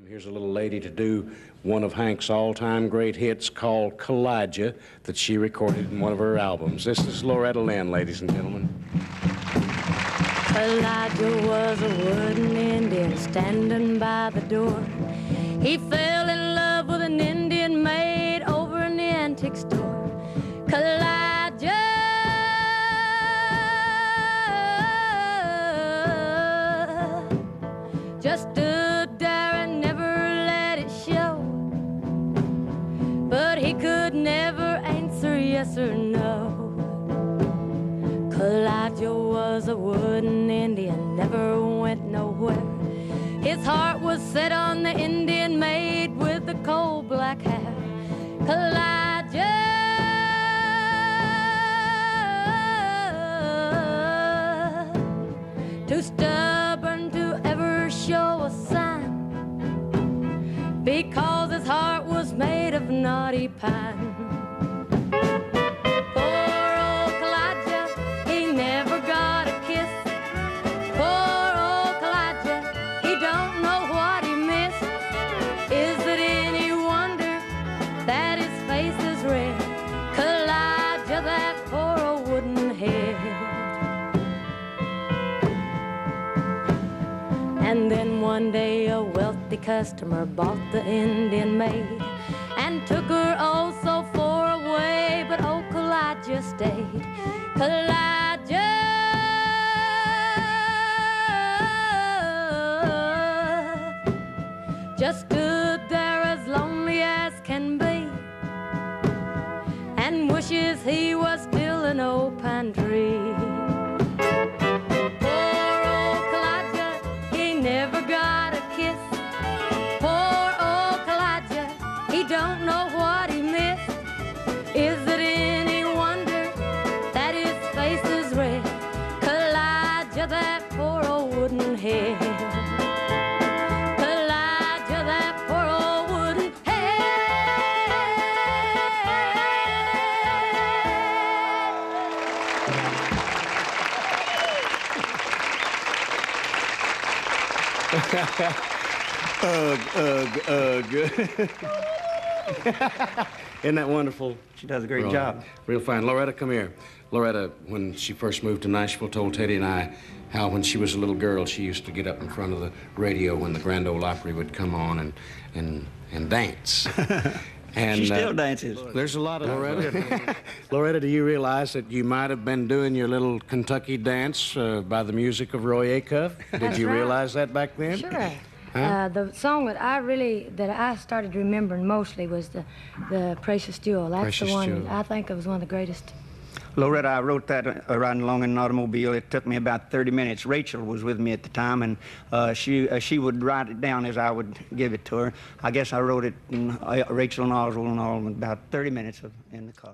Here's a little lady to do one of Hank's all-time great hits called Kaw-Liga that she recorded in one of her albums. This is Loretta Lynn, ladies and gentlemen. Kaw-Liga was a wooden Indian standing by the door. He fell in love with an Indian maid over an antique store. Kaw-Liga just stood there and never let it show, but he could never answer yes or no. Kaw-Liga was a wooden Indian, never went nowhere. His heart was set on the Indian maid with the coal black hair. Kaw-Liga, too stubborn to ever show a sign, because his heart was made of knotty pine. That his face is red, Kaw-Liga, that poor old wooden head. And then one day a wealthy customer bought the Indian maid and took her oh so far away, but oh, Kaw-Liga stayed. Kaw-Liga just stood there as lonely as can be, and wishes he was still an old pine tree. Poor old Kaw-Liga, he never got a kiss. Poor old Kaw-Liga, he don't know what he missed. Is it any wonder that his face is red? Kaw-Liga, that poor old wooden head. Ugh, ugh, ugh. Isn't that wonderful? She does a great job. Real fine. Loretta, come here. Loretta, when she first moved to Nashville, told Teddy and I how when she was a little girl, she used to get up in front of the radio when the Grand Ole Opry would come on and dance. And, she still dances. There's a lot of Loretta. Loretta, do you realize that you might have been doing your little Kentucky dance by the music of Roy Acuff? Did you realize that back then? Sure. Huh? The song that I started remembering mostly was the Precious Jewel. That's Precious the one Jewel. I think it was one of the greatest. Loretta, I wrote that riding along in an automobile. It took me about 30 minutes. Rachel was with me at the time, and she would write it down as I would give it to her. I guess I wrote it, Rachel and Oswald and all, in about 30 minutes in the car.